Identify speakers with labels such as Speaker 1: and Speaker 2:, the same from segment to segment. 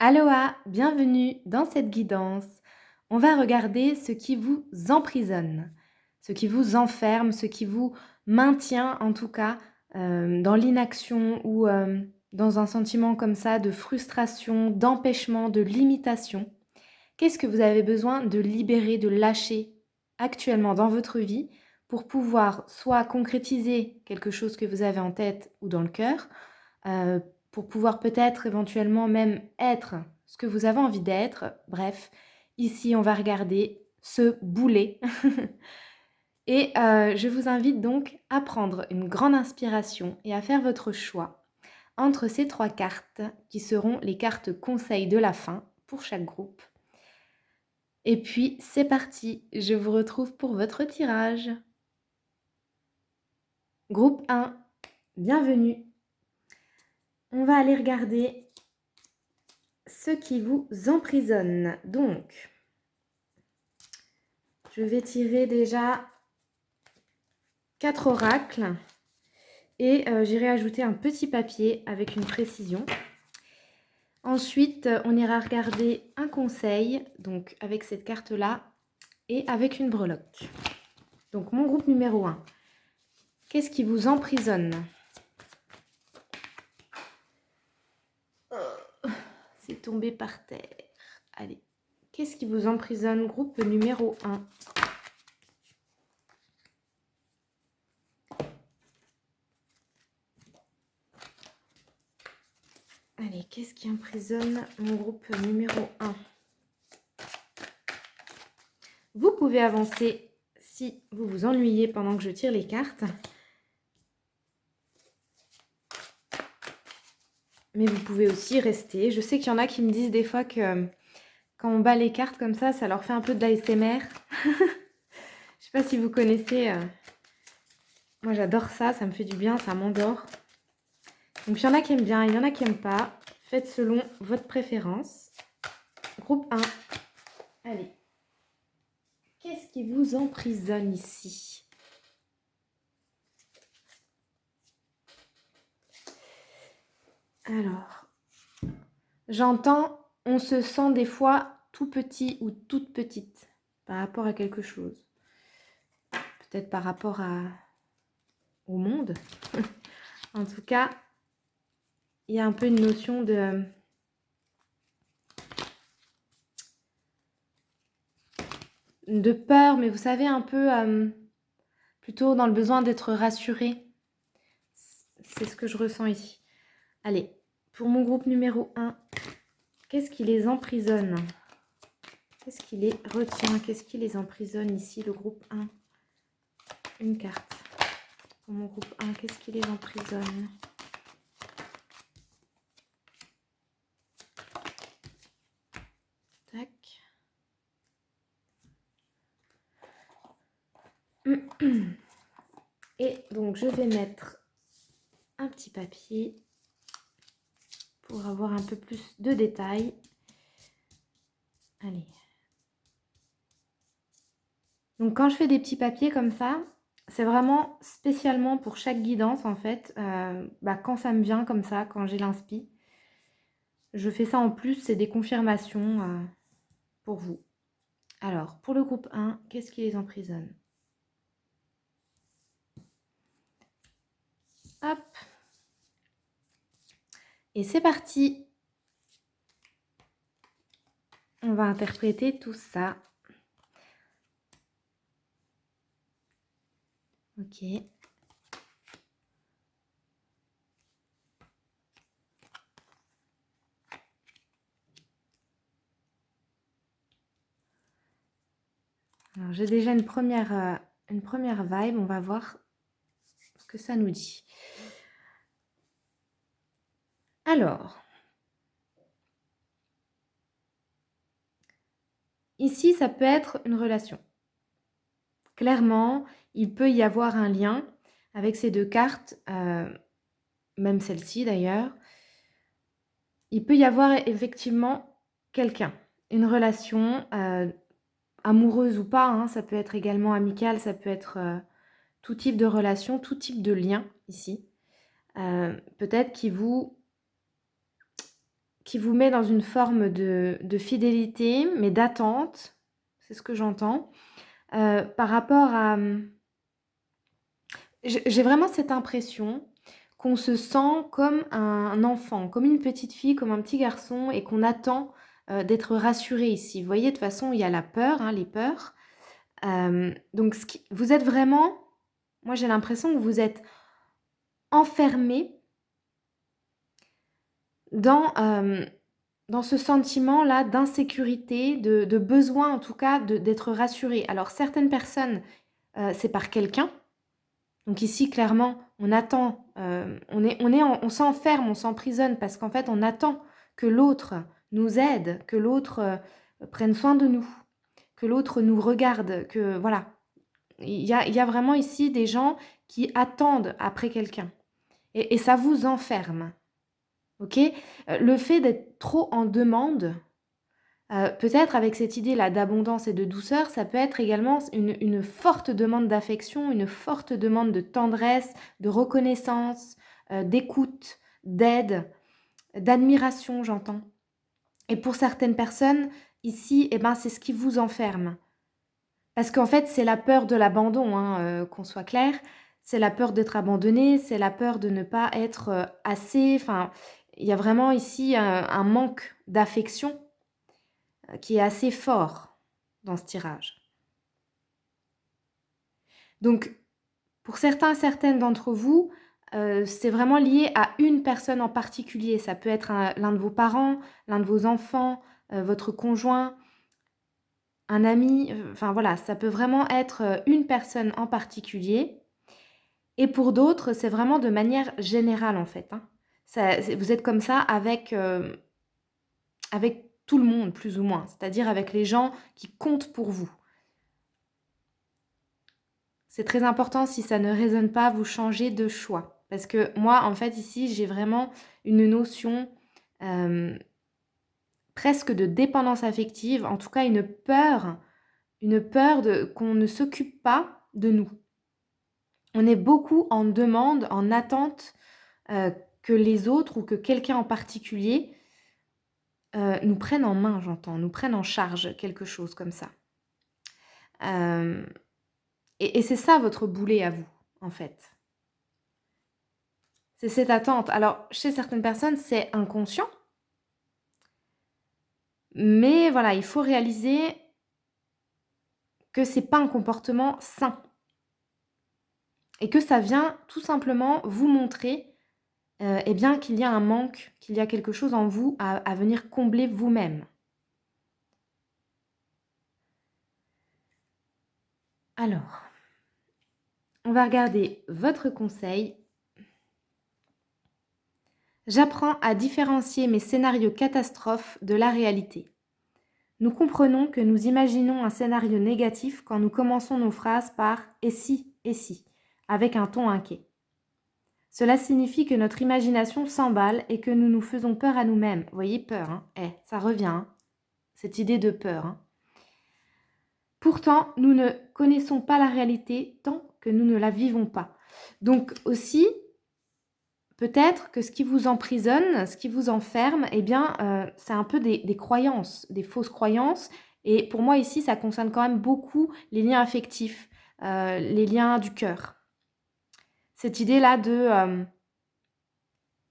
Speaker 1: Aloha, bienvenue dans cette guidance. On va regarder ce qui vous emprisonne, ce qui vous enferme, ce qui vous maintient en tout cas dans l'inaction ou dans un sentiment comme ça de frustration, d'empêchement, de limitation. Qu'est-ce que vous avez besoin de libérer, de lâcher actuellement dans votre vie pour pouvoir soit concrétiser quelque chose que vous avez en tête ou dans le cœur, heu, pour pouvoir peut-être éventuellement même être ce que vous avez envie d'être. Bref, ici on va regarder ce boulet et je vous invite donc à prendre une grande inspiration et à faire votre choix entre ces 3 cartes qui seront les cartes conseils de la fin pour chaque groupe. Et puis c'est parti, je vous retrouve pour votre tirage. Groupe 1, bienvenue. On va aller regarder ce qui vous emprisonne. Donc, je vais tirer déjà 4 oracles et j'irai ajouter un petit papier avec une précision. Ensuite, on ira regarder un conseil, donc avec cette carte-là et avec une breloque. Donc, mon groupe numéro 1. Qu'est-ce qui vous emprisonne? C'est tombé par terre. Allez. Qu'est-ce qui vous emprisonne? Groupe numéro 1. Allez, qu'est-ce qui emprisonne mon groupe numéro 1? Vous pouvez avancer si vous vous ennuyez pendant que je tire les cartes. Mais vous pouvez aussi rester. Je sais qu'il y en a qui me disent des fois que quand on bat les cartes comme ça leur fait un peu de l'ASMR. Je ne sais pas si vous connaissez. Moi, j'adore ça. Ça me fait du bien. Ça m'endort. Donc, il y en a qui aiment bien. Il y en a qui n'aiment pas. Faites selon votre préférence. Groupe 1. Allez. Qu'est-ce qui vous emprisonne ici? Alors, j'entends, on se sent des fois tout petit ou toute petite par rapport à quelque chose. Peut-être par rapport au monde. En tout cas, il y a un peu une notion de peur, mais vous savez, un peu plutôt dans le besoin d'être rassuré. C'est ce que je ressens ici. Allez, pour mon groupe numéro 1, qu'est-ce qui les emprisonne? Qu'est-ce qui les retient? Qu'est-ce qui les emprisonne ici, le groupe 1? Une carte. Pour mon groupe 1, qu'est-ce qui les emprisonne? Tac. Et donc, je vais mettre un petit papier pour avoir un peu plus de détails. Allez. Donc, quand je fais des petits papiers comme ça, c'est vraiment spécialement pour chaque guidance, en fait. Quand ça me vient comme ça, quand j'ai l'inspi, je fais ça en plus, c'est des confirmations pour vous. Alors, pour le groupe 1, qu'est-ce qui les emprisonne? Hop. Et c'est parti. On va interpréter tout ça. Ok. Alors, j'ai déjà une première vibe. On va voir ce que ça nous dit. Alors, ici, ça peut être une relation. Clairement, il peut y avoir un lien avec ces 2 cartes, même celle-ci d'ailleurs. Il peut y avoir effectivement quelqu'un, une relation, amoureuse ou pas, hein, ça peut être également amical, ça peut être, tout type de relation, tout type de lien ici. Peut-être qui qui vous met dans une forme de fidélité, mais d'attente, c'est ce que j'entends, par rapport à, j'ai vraiment cette impression qu'on se sent comme un enfant, comme une petite fille, comme un petit garçon et qu'on attend, d'être rassuré ici. Vous voyez, de toute façon, il y a la peur, hein, les peurs. Donc vous êtes vraiment, moi j'ai l'impression que vous êtes enfermé dans, dans ce sentiment-là d'insécurité, de besoin en tout cas d'être rassuré. Alors certaines personnes, c'est par quelqu'un. Donc ici clairement on attend, on s'enferme, on s'emprisonne parce qu'en fait on attend que l'autre nous aide, que l'autre, prenne soin de nous, que l'autre nous regarde, que voilà. Il y a vraiment ici des gens qui attendent après quelqu'un et ça vous enferme, OK? Le fait d'être trop en demande, peut-être avec cette idée-là d'abondance et de douceur, ça peut être également une forte demande d'affection, une forte demande de tendresse, de reconnaissance, d'écoute, d'aide, d'admiration, j'entends. Et pour certaines personnes, ici, eh ben, c'est ce qui vous enferme. Parce qu'en fait, c'est la peur de l'abandon, hein, qu'on soit clair. C'est la peur d'être abandonné, c'est la peur de ne pas être, assez, enfin, il y a vraiment ici un manque d'affection, qui est assez fort dans ce tirage. Donc pour certains, certaines d'entre vous, c'est vraiment lié à une personne en particulier. Ça peut être l'un de vos parents, l'un de vos enfants, votre conjoint, un ami, enfin voilà, ça peut vraiment être, une personne en particulier et pour d'autres, c'est vraiment de manière générale en fait, hein. Vous êtes comme ça avec tout le monde plus ou moins, c'est-à-dire avec les gens qui comptent pour vous. C'est très important, si ça ne résonne pas, vous changez de choix. Parce que moi, en fait, ici, j'ai vraiment une notion presque de dépendance affective, en tout cas une peur qu'on ne s'occupe pas de nous. On est beaucoup en demande, en attente que les autres ou que quelqu'un en particulier nous prenne en main, j'entends, nous prenne en charge, quelque chose comme ça. Et c'est ça votre boulet à vous, en fait. C'est cette attente. Alors, chez certaines personnes, c'est inconscient. Mais voilà, il faut réaliser que c'est pas un comportement sain. Et que ça vient tout simplement vous montrer eh bien, qu'il y a un manque, qu'il y a quelque chose en vous à venir combler vous-même. Alors, on va regarder votre conseil. J'apprends à différencier mes scénarios catastrophes de la réalité. Nous comprenons que nous imaginons un scénario négatif quand nous commençons nos phrases par « et si » avec un ton inquiet. Cela signifie que notre imagination s'emballe et que nous nous faisons peur à nous-mêmes. Vous voyez, peur, hein? Ça revient, hein, cette idée de peur. Hein. Pourtant, nous ne connaissons pas la réalité tant que nous ne la vivons pas. Donc aussi, peut-être que ce qui vous emprisonne, ce qui vous enferme, eh bien, c'est un peu des croyances, des fausses croyances. Et pour moi, ici, ça concerne quand même beaucoup les liens affectifs, les liens du cœur. Cette idée-là de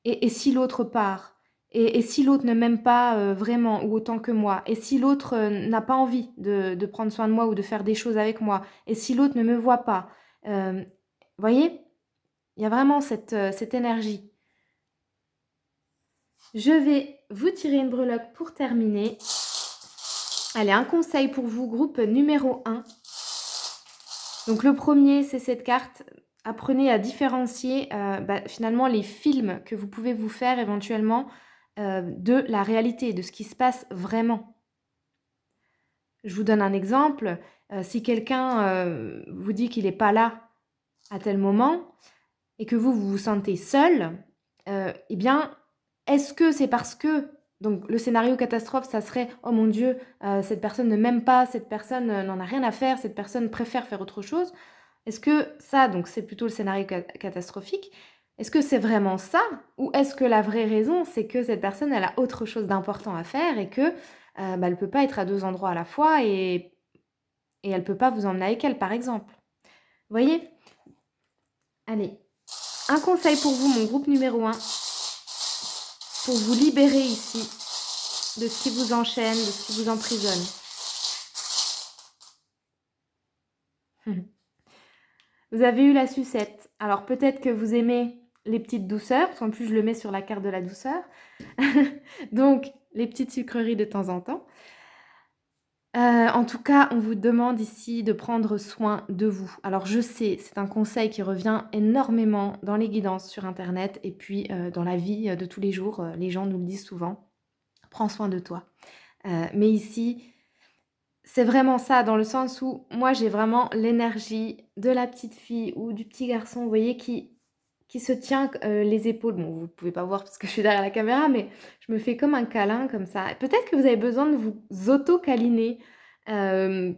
Speaker 1: et si l'autre part et si l'autre ne m'aime pas vraiment ou autant que moi, et si l'autre n'a pas envie de prendre soin de moi ou de faire des choses avec moi, et si l'autre ne me voit pas, vous voyez, il y a vraiment cette énergie. Je vais vous tirer une breloque pour terminer. Allez, un conseil pour vous, groupe numéro 1. Donc le premier, c'est cette carte. Apprenez à différencier finalement les films que vous pouvez vous faire éventuellement de la réalité, de ce qui se passe vraiment. Je vous donne un exemple. Si quelqu'un vous dit qu'il n'est pas là à tel moment et que vous vous sentez seul, eh bien, est-ce que c'est parce que... Donc le scénario catastrophe, ça serait « Oh mon Dieu, cette personne ne m'aime pas, cette personne n'en a rien à faire, cette personne préfère faire autre chose ». Est-ce que ça, donc c'est plutôt le scénario catastrophique, Est-ce que c'est vraiment ça? Ou est-ce que la vraie raison, c'est que cette personne, elle a autre chose d'important à faire et que, elle peut pas être à 2 endroits à la fois et elle peut pas vous emmener avec elle, par exemple? Vous voyez? Allez, un conseil pour vous, mon groupe numéro 1, pour vous libérer ici de ce qui vous enchaîne, de ce qui vous emprisonne. Vous avez eu la sucette. Alors peut-être que vous aimez les petites douceurs, parce qu'en plus je le mets sur la carte de la douceur. Donc les petites sucreries de temps en temps. En tout cas, on vous demande ici de prendre soin de vous. Alors je sais, c'est un conseil qui revient énormément dans les guidances sur internet et puis, dans la vie, de tous les jours, les gens nous le disent souvent: «Prends soin de toi». Mais ici, c'est vraiment ça, dans le sens où moi j'ai vraiment l'énergie de la petite fille ou du petit garçon, vous voyez, qui se tient, les épaules. Bon, vous pouvez pas voir parce que je suis derrière la caméra, mais je me fais comme un câlin comme ça. Peut-être que vous avez besoin de vous auto-câliner, hem,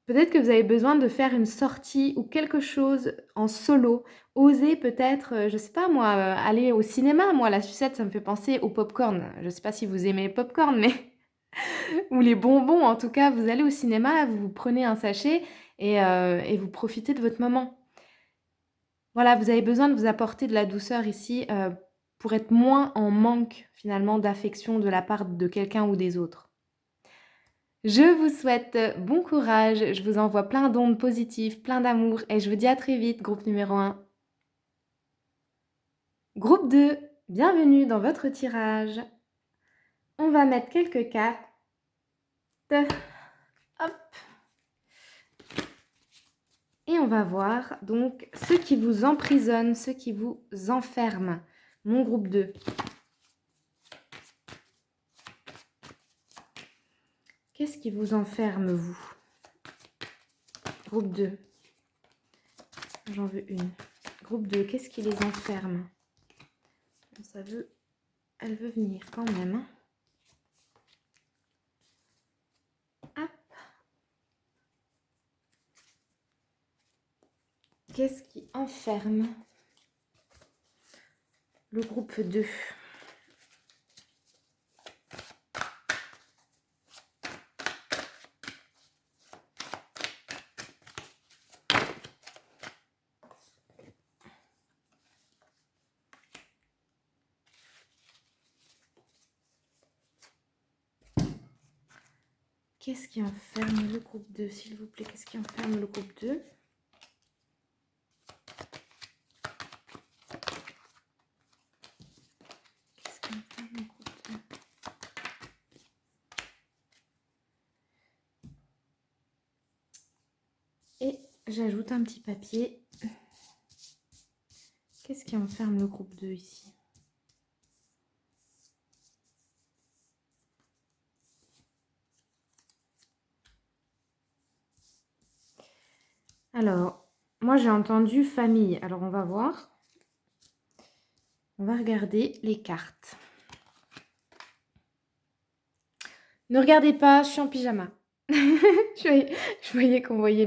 Speaker 1: peut-être que vous avez besoin de faire une sortie ou quelque chose en solo. Oser peut-être, je sais pas moi, aller au cinéma. Moi, la sucette, ça me fait penser au popcorn. Je sais pas si vous aimez les popcorn, mais ou les bonbons, en tout cas, vous allez au cinéma, vous prenez un sachet et vous profitez de votre moment. Voilà, vous avez besoin de vous apporter de la douceur ici, pour être moins en manque finalement d'affection de la part de quelqu'un ou des autres. Je vous souhaite bon courage, je vous envoie plein d'ondes positives, plein d'amour et je vous dis à très vite, groupe numéro 1. Groupe 2, bienvenue dans votre tirage. On va mettre quelques cartes. Hop. Et on va voir donc ce qui vous emprisonne, ce qui vous enferme. Mon groupe 2. Qu'est-ce qui vous enferme, vous? Groupe 2. J'en veux une. Groupe 2, qu'est-ce qui les enferme? Ça veut... Elle veut venir quand même. Hop. Qu'est-ce qui enferme le groupe 2? Qu'est-ce qui enferme le groupe 2, s'il vous plaît? Qu'est-ce qui enferme le groupe 2? Qu'est-ce qui enferme le groupe 2? Et j'ajoute un petit papier. Qu'est-ce qui enferme le groupe 2 ici? Alors, moi j'ai entendu famille. Alors on va voir. On va regarder les cartes. Ne regardez pas, je suis en pyjama. Je voyais qu'on voyait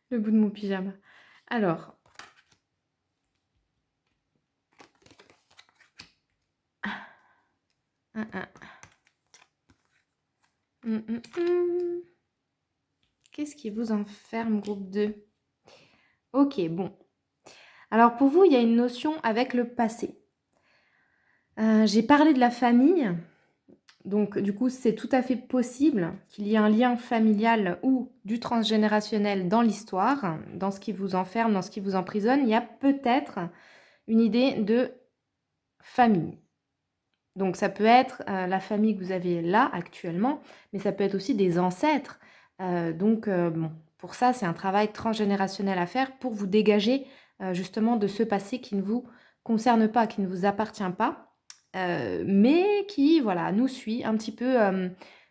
Speaker 1: le bout de mon pyjama. Alors. Qu'est-ce qui vous enferme, groupe 2? Ok, bon. Alors pour vous, il y a une notion avec le passé. J'ai parlé de la famille. Donc du coup, c'est tout à fait possible qu'il y ait un lien familial ou du transgénérationnel dans l'histoire, dans ce qui vous enferme, dans ce qui vous emprisonne. Il y a peut-être une idée de famille. Donc ça peut être la famille que vous avez là actuellement, mais ça peut être aussi des ancêtres. Bon, pour ça, c'est un travail transgénérationnel à faire pour vous dégager justement de ce passé qui ne vous concerne pas, qui ne vous appartient pas, mais qui, voilà, nous suit un petit peu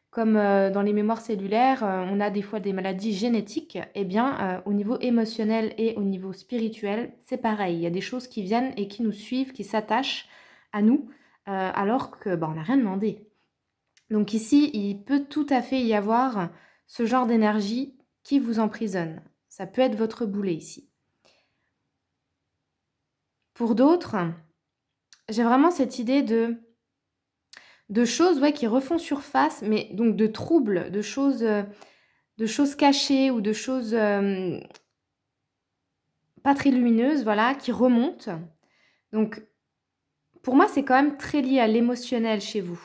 Speaker 1: comme dans les mémoires cellulaires, on a des fois des maladies génétiques. Eh bien, au niveau émotionnel et au niveau spirituel, c'est pareil. Il y a des choses qui viennent et qui nous suivent, qui s'attachent à nous, alors que on n'a rien demandé. Donc ici, il peut tout à fait y avoir ce genre d'énergie qui vous emprisonne. Ça peut être votre boulet ici. Pour d'autres, j'ai vraiment cette idée de choses, ouais, qui refont surface, mais donc de troubles, de choses cachées ou de choses, pas très lumineuses, voilà, qui remontent. Donc pour moi, c'est quand même très lié à l'émotionnel chez vous.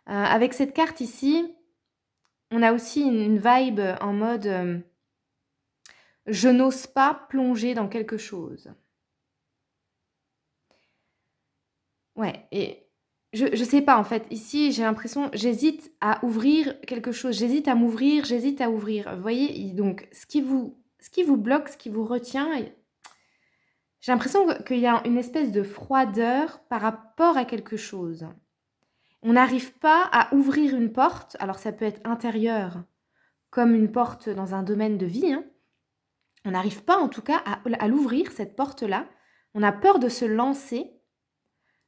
Speaker 1: Avec cette carte ici, on a aussi une vibe en mode, je n'ose pas plonger dans quelque chose. Ouais, et je sais pas en fait, ici j'ai l'impression j'hésite à ouvrir quelque chose, j'hésite à m'ouvrir, j'hésite à ouvrir. Vous voyez? Donc ce qui vous bloque, ce qui vous retient, et j'ai l'impression qu'il y a une espèce de froideur par rapport à quelque chose. On n'arrive pas à ouvrir une porte, alors ça peut être intérieur, comme une porte dans un domaine de vie, hein. On n'arrive pas en tout cas à l'ouvrir, cette porte-là. On a peur de se lancer.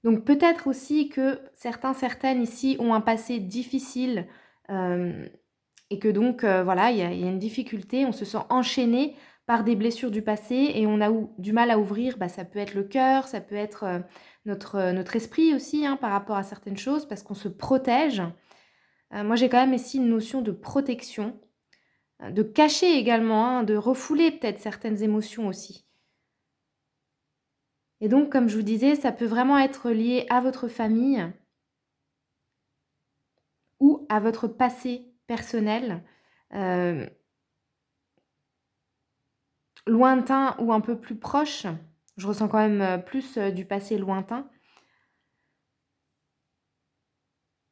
Speaker 1: Donc peut-être aussi que certains, certaines ici ont un passé difficile, et que donc voilà, il y a une difficulté, on se sent enchaîné par des blessures du passé et on a du mal à ouvrir. Ça peut être le cœur, ça peut être notre esprit aussi, hein, par rapport à certaines choses, parce qu'on se protège. Moi j'ai quand même ici une notion de protection, de cacher également, hein, de refouler peut-être certaines émotions aussi. Et donc, comme je vous disais, ça peut vraiment être lié à votre famille ou à votre passé personnel, heu, lointain ou un peu plus proche. Je ressens quand même, plus, du passé lointain,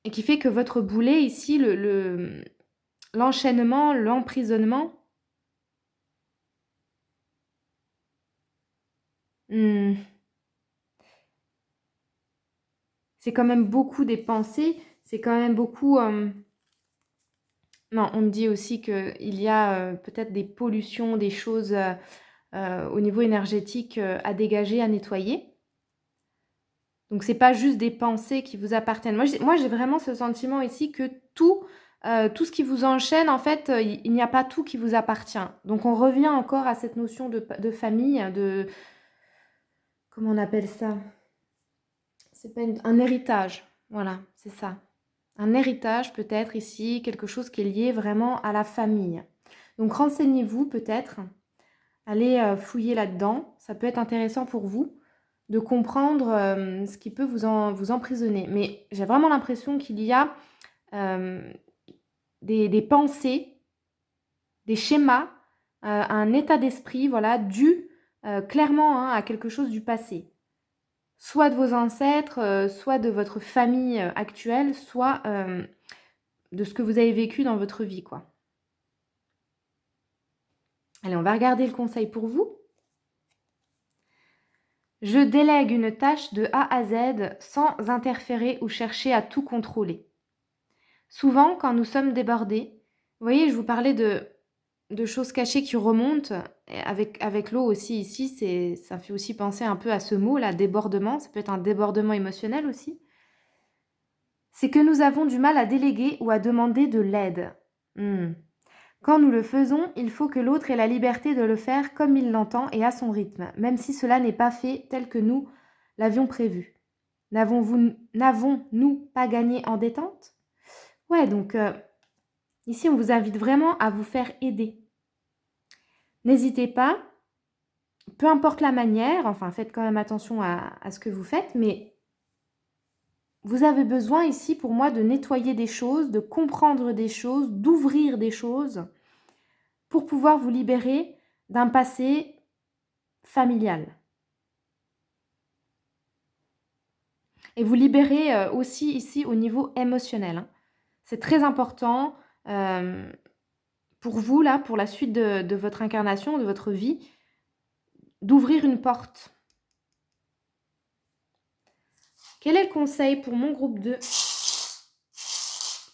Speaker 1: et qui fait que votre boulet ici, l'enchaînement, l'emprisonnement, mmh, c'est quand même beaucoup des pensées, c'est quand même beaucoup, non, on me dit aussi qu'il y a, peut-être des pollutions, des choses, au niveau énergétique, à dégager, à nettoyer. Donc c'est pas juste des pensées qui vous appartiennent. Moi j'ai vraiment ce sentiment ici que tout ce qui vous enchaîne, en fait, il n'y a pas tout qui vous appartient. Donc on revient encore à cette notion de famille, de comment on appelle ça? C'est pas un héritage. Voilà, c'est ça. Un héritage peut-être ici, quelque chose qui est lié vraiment à la famille. Donc renseignez-vous peut-être, allez, fouiller là-dedans, ça peut être intéressant pour vous de comprendre, ce qui peut vous emprisonner. Mais j'ai vraiment l'impression qu'il y a, hem, des pensées, des schémas, un état d'esprit, voilà, dû, clairement, hein, à quelque chose du passé. Soit de vos ancêtres, soit de votre famille, actuelle, soit, de ce que vous avez vécu dans votre vie, quoi. Allez, on va regarder le conseil pour vous. Je délègue une tâche de A à Z sans interférer ou chercher à tout contrôler. Souvent, quand nous sommes débordés, vous voyez, je vous parlais de choses cachées qui remontent, et avec l'eau aussi ici, ça fait aussi penser un peu à ce mot-là, débordement, ça peut être un débordement émotionnel aussi. C'est que nous avons du mal à déléguer ou à demander de l'aide. Hmm. Quand nous le faisons, il faut que l'autre ait la liberté de le faire comme il l'entend et à son rythme, même si cela n'est pas fait tel que nous l'avions prévu. N'avons-nous pas gagné en détente? Ouais, donc ici, on vous invite vraiment à vous faire aider. N'hésitez pas, peu importe la manière, enfin faites quand même attention à ce que vous faites, mais vous avez besoin ici pour moi de nettoyer des choses, de comprendre des choses, d'ouvrir des choses pour pouvoir vous libérer d'un passé familial. Et vous libérer aussi ici au niveau émotionnel, hein. C'est très important pour vous, là, pour la suite de votre incarnation, de votre vie, d'ouvrir une porte. Quel est le conseil pour mon groupe 2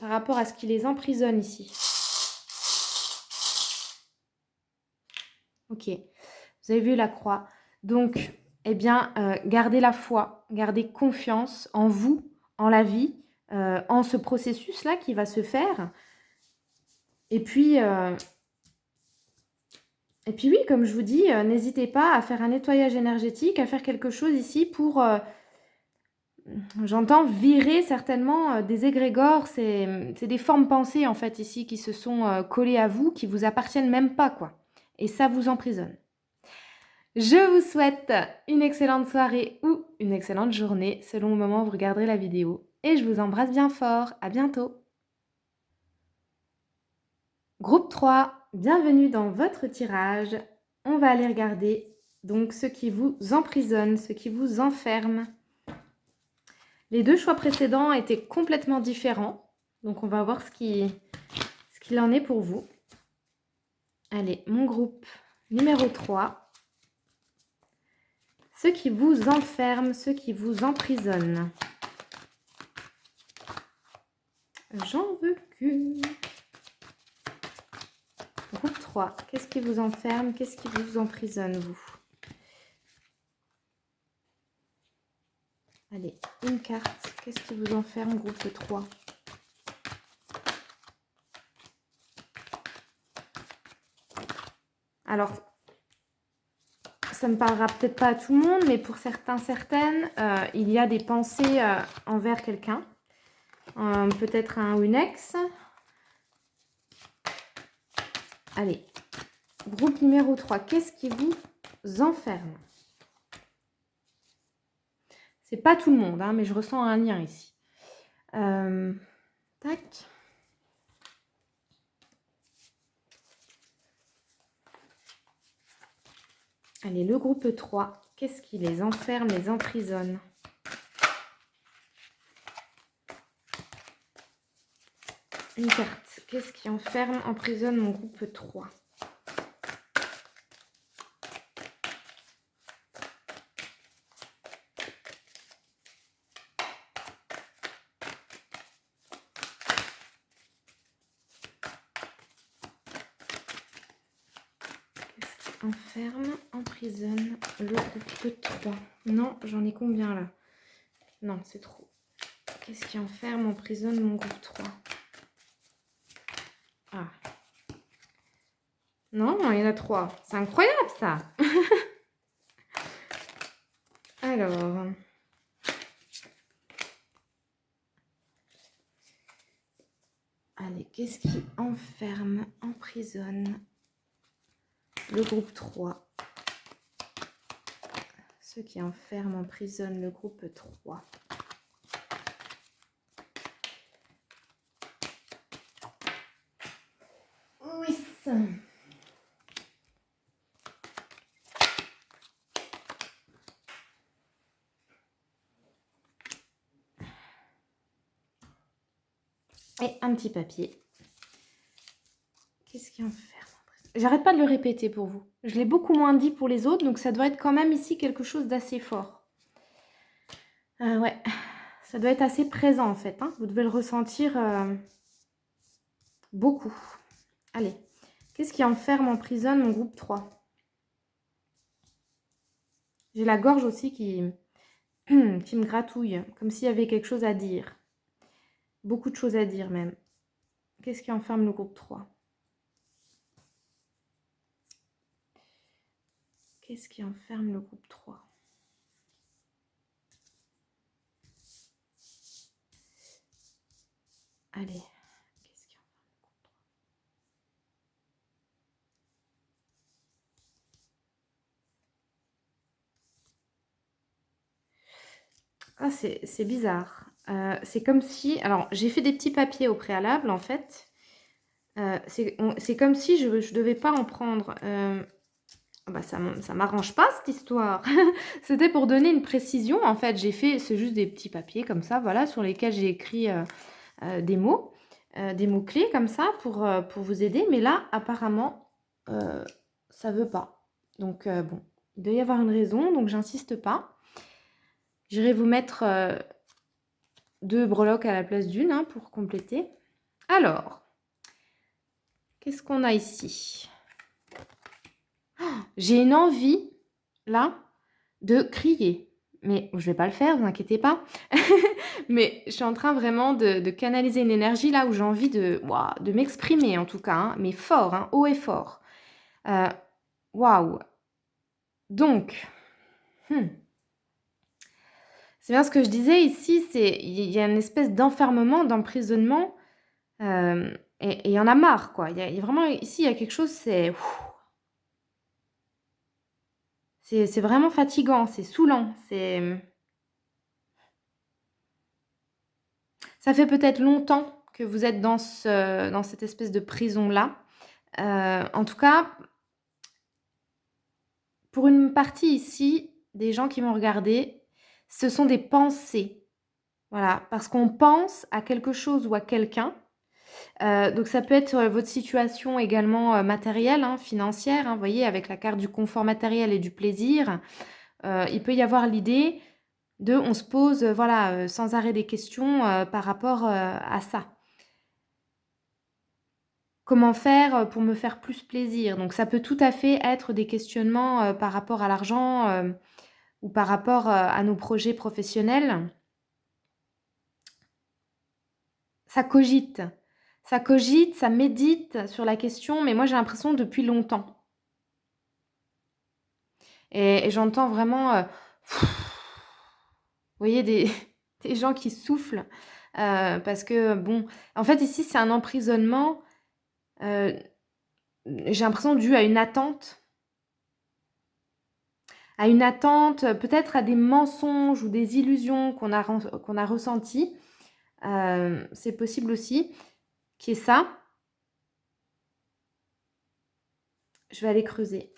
Speaker 1: par rapport à ce qui les emprisonne ici? Ok, vous avez vu la croix. Donc, eh bien, gardez la foi, gardez confiance en vous, en la vie, en ce processus-là qui va se faire. Et puis, Et puis oui, comme je vous dis, n'hésitez pas à faire un nettoyage énergétique, à faire quelque chose ici pour, j'entends virer certainement, des égrégores. C'est des formes pensées, en fait, ici, qui se sont, collées à vous, qui vous appartiennent même pas, quoi. Et ça vous emprisonne. Je vous souhaite une excellente soirée ou une excellente journée, selon le moment où vous regarderez la vidéo. Et je vous embrasse bien fort. À bientôt. Groupe 3, bienvenue dans votre tirage. On va aller regarder donc ce qui vous emprisonne, ce qui vous enferme. Les deux choix précédents étaient complètement différents. Donc on va voir ce qu'il en est pour vous. Allez, mon groupe numéro 3. Ce qui vous enferme, ce qui vous emprisonne. J'en veux qu'une. Groupe 3, qu'est-ce qui vous enferme, qu'est-ce qui vous emprisonne, vous? Allez, une carte, qu'est-ce qui vous enferme, groupe 3? Alors, ça ne parlera peut-être pas à tout le monde, mais pour certains, certaines, il y a des pensées envers quelqu'un. Peut-être un ou une ex. Allez, groupe numéro 3, qu'est-ce qui vous enferme? C'est pas tout le monde, hein, mais je ressens un lien ici. Tac. Allez, le groupe 3, qu'est-ce qui les enferme, les emprisonne? Une carte. Qu'est-ce qui enferme, emprisonne mon groupe 3? Qu'est-ce qui enferme, emprisonne le groupe 3? Non, j'en ai combien là? Non, c'est trop. Qu'est-ce qui enferme, emprisonne mon groupe 3? Ah. Non, il y en a 3. C'est incroyable ça. Alors. Allez, qu'est-ce qui enferme, emprisonne le groupe 3? Ce qui enferme, emprisonne le groupe 3. Oui. Et un petit papier. Qu'est-ce qui enferme? J'arrête pas de le répéter pour vous. Je l'ai beaucoup moins dit pour les autres, donc ça doit être quand même ici quelque chose d'assez fort. Ouais, ça doit être assez présent en fait. Hein. Vous devez le ressentir beaucoup. Allez, qu'est-ce qui enferme, emprisonne mon groupe 3? J'ai la gorge aussi qui me gratouille, comme s'il y avait quelque chose à dire. Beaucoup de choses à dire même. Qu'est-ce qui enferme le groupe 3? Qu'est-ce qui enferme le groupe 3? Allez, qu'est-ce qui enferme le groupe 3? Ah, c'est bizarre. C'est comme si... Alors, j'ai fait des petits papiers au préalable, en fait. C'est comme si je ne devais pas en prendre. Bah, ça m'arrange pas, cette histoire. C'était pour donner une précision. En fait, c'est juste des petits papiers comme ça, voilà, sur lesquels j'ai écrit des mots-clés comme ça pour vous aider. Mais là, apparemment, ça veut pas. Donc, bon, il doit y avoir une raison, donc j'insiste pas. J'irai vous mettre 2 breloques à la place d'une hein, pour compléter. Alors, qu'est-ce qu'on a ici? Oh, j'ai une envie, là, de crier. Mais je vais pas le faire, vous inquiétez pas. Mais je suis en train vraiment de canaliser une énergie là où j'ai envie de m'exprimer en tout cas, hein, mais fort, hein, haut et fort. Waouh! Donc, hmm, c'est bien ce que je disais ici, il y a une espèce d'enfermement, d'emprisonnement, et il y en a marre, quoi. Il y a vraiment ici, il y a quelque chose, c'est vraiment fatigant, c'est saoulant, ça fait peut-être longtemps que vous êtes dans cette espèce de prison-là. En tout cas, pour une partie ici, des gens qui vont regarder, ce sont des pensées. Voilà, parce qu'on pense à quelque chose ou à quelqu'un. Donc ça peut être, votre situation également, matérielle, hein, financière, hein, vous voyez, avec la carte du confort matériel et du plaisir. Il peut y avoir l'idée on se pose, voilà, sans arrêt des questions, par rapport, à ça. Comment faire, pour me faire plus plaisir? Donc ça peut tout à fait être des questionnements, par rapport à l'argent, ou par rapport, à nos projets professionnels. Ça cogite. Ça cogite, ça médite sur la question, mais moi j'ai l'impression depuis longtemps. Et j'entends vraiment, vous voyez des des gens qui soufflent, parce que bon, en fait ici c'est un emprisonnement, heu, j'ai l'impression dû à une attente, peut-être à des mensonges ou des illusions qu'on a ressenties. C'est possible aussi qu'il y ait ça. Je vais aller creuser.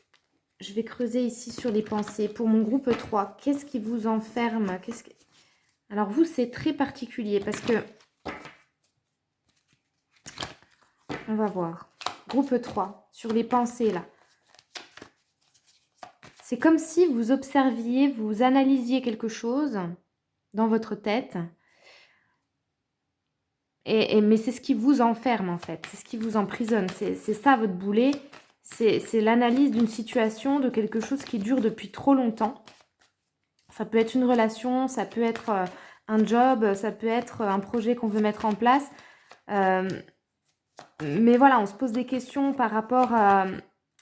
Speaker 1: Je vais creuser ici sur les pensées. Pour mon groupe 3, qu'est-ce qui vous enferme? Alors vous, c'est très particulier parce que... On va voir. Groupe 3, sur les pensées là. C'est comme si vous observiez, vous analysiez quelque chose dans votre tête. Mais c'est ce qui vous enferme en fait. C'est ce qui vous emprisonne. C'est ça votre boulet. C'est l'analyse d'une situation, de quelque chose qui dure depuis trop longtemps. Ça peut être une relation, ça peut être un job, ça peut être un projet qu'on veut mettre en place. Mais voilà, on se pose des questions par rapport à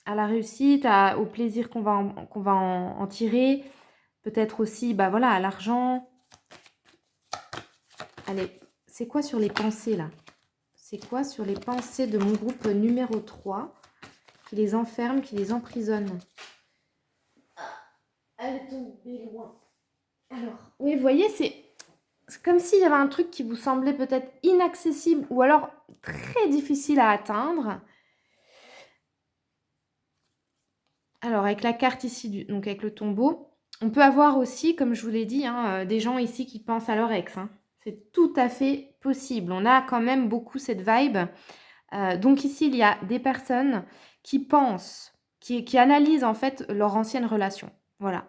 Speaker 1: la réussite, au plaisir qu'on va en tirer. Peut-être aussi, bah voilà, à l'argent. Allez, c'est quoi sur les pensées là? C'est quoi sur les pensées de mon groupe numéro 3 qui les enferme, qui les emprisonne? Elle est tombée loin. Alors, oui, vous voyez, c'est comme s'il y avait un truc qui vous semblait peut-être inaccessible ou alors très difficile à atteindre. Alors, avec la carte ici, donc avec le tombeau, on peut avoir aussi, comme je vous l'ai dit, hein, des gens ici qui pensent à leur ex. Hein. C'est tout à fait possible. On a quand même beaucoup cette vibe. Donc ici, il y a des personnes qui pensent, qui analysent en fait leur ancienne relation. Voilà.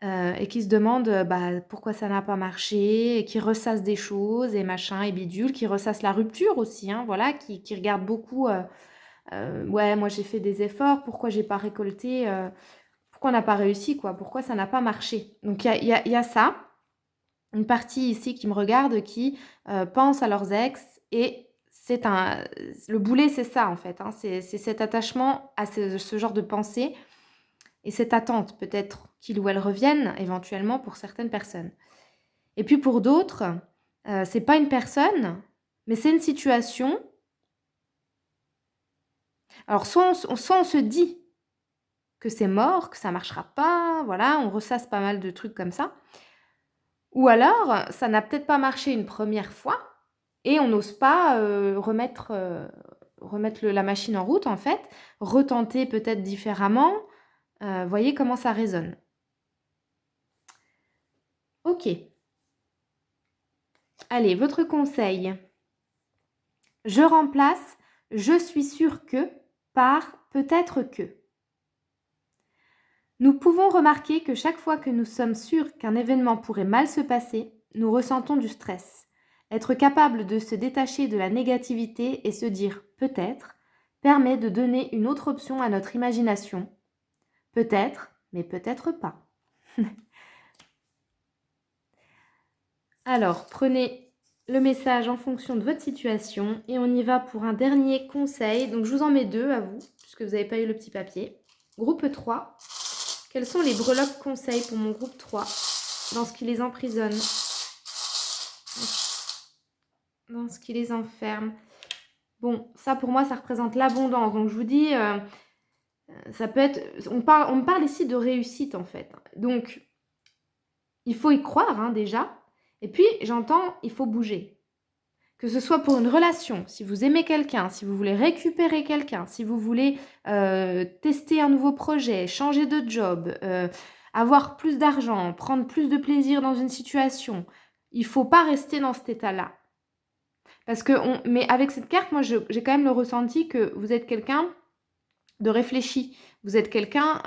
Speaker 1: Et qui se demandent bah, pourquoi ça n'a pas marché, et qui ressassent des choses et machin et bidule, qui ressassent la rupture aussi, hein, voilà, qui regardent beaucoup, ouais, moi j'ai fait des efforts, pourquoi j'ai pas récolté, pourquoi on n'a pas réussi, quoi, pourquoi ça n'a pas marché. Donc il y a ça, une partie ici qui me regarde, qui pense à leurs ex et le boulet c'est ça en fait, hein, c'est cet attachement à ce genre de pensée. Et cette attente, peut-être qu'il ou elle revienne éventuellement pour certaines personnes. Et puis pour d'autres, c'est pas une personne, mais c'est une situation. Alors soit on se dit que c'est mort, que ça marchera pas, voilà, on ressasse pas mal de trucs comme ça. Ou alors, ça n'a peut-être pas marché une première fois et on n'ose pas remettre la machine en route en fait, retenter peut-être différemment. Voyez comment ça résonne. Ok. Allez, votre conseil. Je remplace je suis sûre que par peut-être que. Nous pouvons remarquer que chaque fois que nous sommes sûrs qu'un événement pourrait mal se passer, nous ressentons du stress. Être capable de se détacher de la négativité et se dire peut-être permet de donner une autre option à notre imagination. Peut-être, mais peut-être pas. Alors, prenez le message en fonction de votre situation et on y va pour un dernier conseil. Donc, je vous en mets deux à vous, puisque vous n'avez pas eu le petit papier. Groupe 3. Quels sont les breloques conseils pour mon groupe 3 dans ce qui les emprisonne, dans ce qui les enferme? Bon, ça pour moi, ça représente l'abondance. Donc je vous dis, ça peut être... On me parle ici de réussite en fait. Donc, il faut y croire hein, déjà. Et puis, j'entends, il faut bouger. Que ce soit pour une relation, si vous aimez quelqu'un, si vous voulez récupérer quelqu'un, si vous voulez tester un nouveau projet, changer de job, avoir plus d'argent, prendre plus de plaisir dans une situation, il ne faut pas rester dans cet état-là. Parce que, mais avec cette carte, moi, j'ai quand même le ressenti que vous êtes quelqu'un de réfléchi. Vous êtes quelqu'un...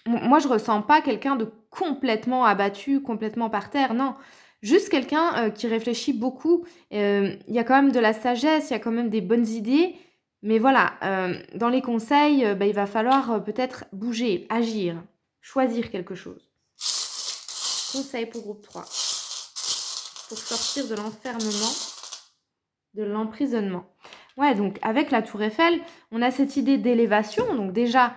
Speaker 1: moi, je ressens pas quelqu'un de complètement abattu, complètement par terre, non. Juste quelqu'un qui réfléchit beaucoup. Il y a quand même de la sagesse, il y a quand même des bonnes idées. Mais voilà, dans les conseils, il va falloir peut-être bouger, agir, choisir quelque chose. Conseil pour groupe 3. Pour sortir de l'enfermement, de l'emprisonnement. Ouais, donc avec la tour Eiffel, on a cette idée d'élévation. Donc déjà,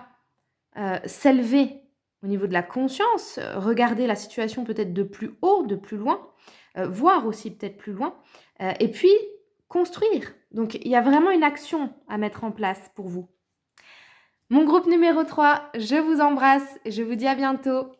Speaker 1: s'élever au niveau de la conscience, regarder la situation peut-être de plus haut, de plus loin, voir aussi peut-être plus loin, et puis construire. Donc il y a vraiment une action à mettre en place pour vous. Mon groupe numéro 3, je vous embrasse et je vous dis à bientôt.